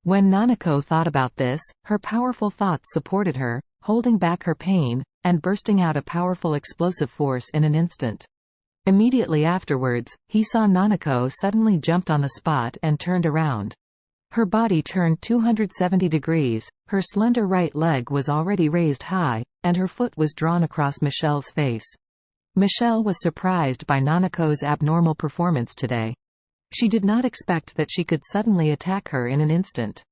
When Nanako thought about this, her powerful thoughts supported her, holding back her pain, and bursting out a powerful explosive force in an instant. Immediately afterwards, he saw Nanako suddenly jumped on the spot and turned around. Her body turned 270 degrees, her slender right leg was already raised high, and her foot was drawn across Michelle's face. Michelle was surprised by Nanako's abnormal performance today. She did not expect that she could suddenly attack her in an instant.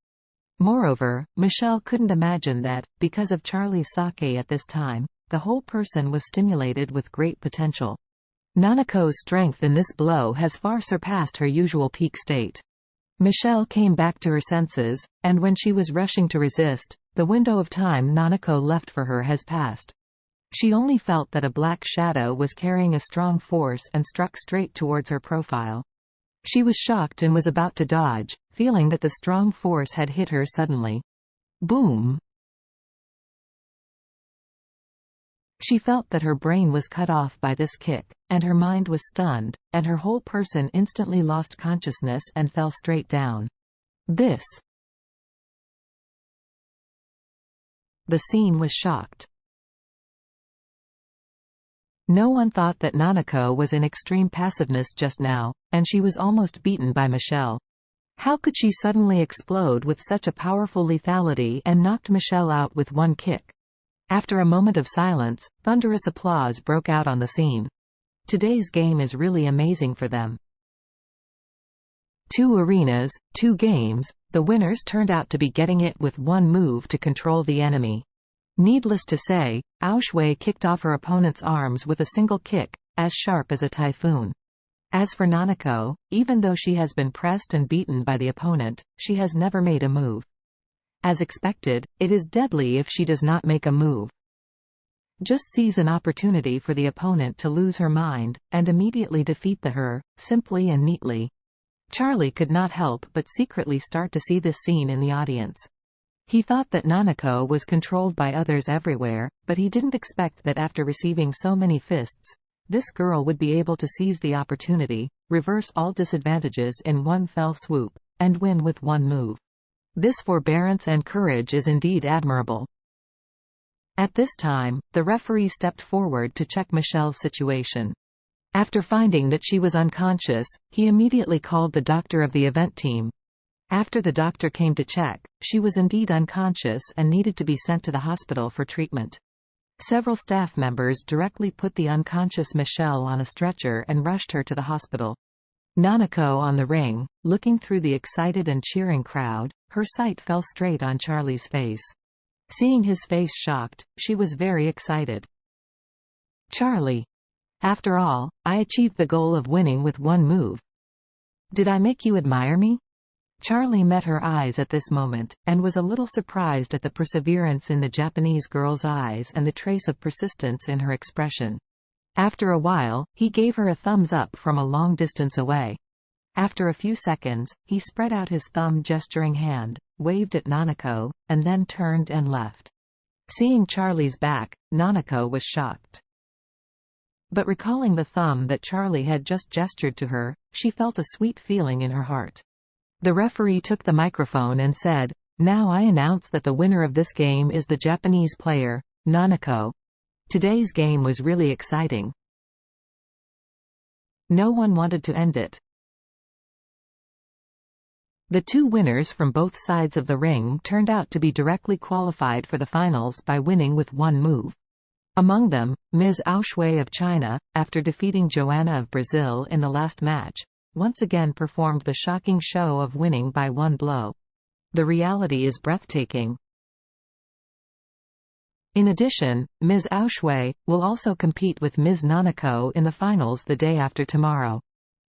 Moreover, Michelle couldn't imagine that, because of Charlie's sake at this time, the whole person was stimulated with great potential. Nanako's strength in this blow has far surpassed her usual peak state. Michelle came back to her senses, and when she was rushing to resist, the window of time Nanako left for her has passed. She only felt that a black shadow was carrying a strong force and struck straight towards her profile. She was shocked and was about to dodge, feeling that the strong force had hit her suddenly. Boom! She felt that her brain was cut off by this kick, and her mind was stunned, and her whole person instantly lost consciousness and fell straight down. The scene was shocked. No one thought that Nanako was in extreme passiveness just now, and she was almost beaten by Michelle. How could she suddenly explode with such a powerful lethality and knocked Michelle out with one kick? After a moment of silence, thunderous applause broke out on the scene. Today's game is really amazing for them. 2 arenas, 2 games, the winners turned out to be getting it with one move to control the enemy. Needless to say, Aoshui kicked off her opponent's arms with a single kick, as sharp as a typhoon. As for Nanako, even though she has been pressed and beaten by the opponent, she has never made a move. As expected, it is deadly if she does not make a move. Just seize an opportunity for the opponent to lose her mind, and immediately defeat her, simply and neatly. Charlie could not help but secretly start to see this scene in the audience. He thought that Nanako was controlled by others everywhere, but he didn't expect that after receiving so many fists, this girl would be able to seize the opportunity, reverse all disadvantages in one fell swoop, and win with one move. This forbearance and courage is indeed admirable. At this time, the referee stepped forward to check Michelle's situation. After finding that she was unconscious, he immediately called the doctor of the event team. After the doctor came to check, she was indeed unconscious and needed to be sent to the hospital for treatment. Several staff members directly put the unconscious Michelle on a stretcher and rushed her to the hospital. Nanako on the ring, looking through the excited and cheering crowd, her sight fell straight on Charlie's face. Seeing his face shocked, she was very excited. Charlie. After all, I achieved the goal of winning with one move. Did I make you admire me? Charlie met her eyes at this moment, and was a little surprised at the perseverance in the Japanese girl's eyes and the trace of persistence in her expression. After a while, he gave her a thumbs up from a long distance away. After a few seconds, he spread out his thumb gesturing hand, waved at Nanako, and then turned and left. Seeing Charlie's back, Nanako was shocked. But recalling the thumb that Charlie had just gestured to her, she felt a sweet feeling in her heart. The referee took the microphone and said, "Now I announce that the winner of this game is the Japanese player, Nanako. Today's game was really exciting." No one wanted to end it. The 2 winners from both sides of the ring turned out to be directly qualified for the finals by winning with one move. Among them, Ms. Aoshui of China, after defeating Joanna of Brazil in the last match, once again performed the shocking show of winning by one blow. The reality is breathtaking. In addition, Ms. Aoshui will also compete with Ms. Nanako in the finals the day after tomorrow.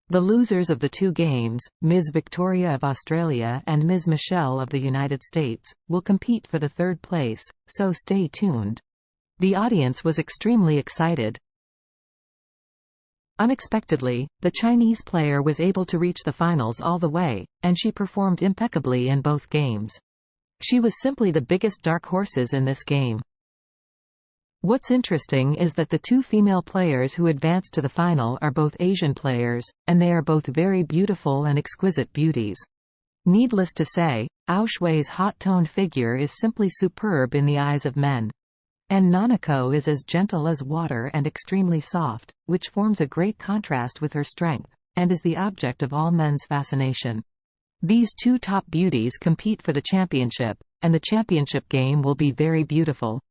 The losers of the 2 games, Ms. Victoria of Australia and Ms. Michelle of the United States, will compete for the 3rd place, so stay tuned. The audience was extremely excited. Unexpectedly, the Chinese player was able to reach the finals all the way, and she performed impeccably in both games. She was simply the biggest dark horses in this game. What's interesting is that the 2 female players who advanced to the final are both Asian players, and they are both very beautiful and exquisite beauties. Needless to say, Ao Shui's hot-toned figure is simply superb in the eyes of men. And Nanako is as gentle as water and extremely soft, which forms a great contrast with her strength, and is the object of all men's fascination. These two top beauties compete for the championship, and the championship game will be very beautiful.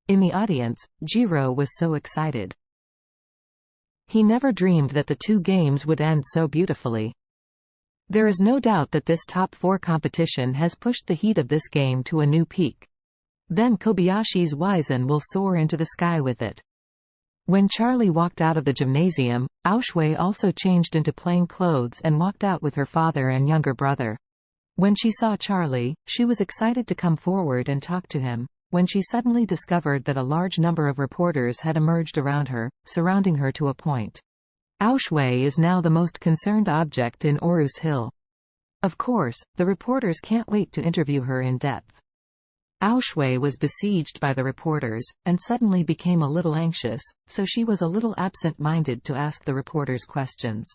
In the audience, Jiro was so excited. He never dreamed that the two games would end so beautifully. There is no doubt that this top 4 competition has pushed the heat of this game to a new peak. Then Kobayashi's Wizen will soar into the sky with it. When Charlie walked out of the gymnasium, Ao Shui also changed into plain clothes and walked out with her father and younger brother. When she saw Charlie, she was excited to come forward and talk to him, when she suddenly discovered that a large number of reporters had emerged around her, surrounding her to a point. Ao Shui is now the most concerned object in Orus Hill. Of course, the reporters can't wait to interview her in depth. Ao Shui was besieged by the reporters, and suddenly became a little anxious, so she was a little absent-minded to ask the reporters questions.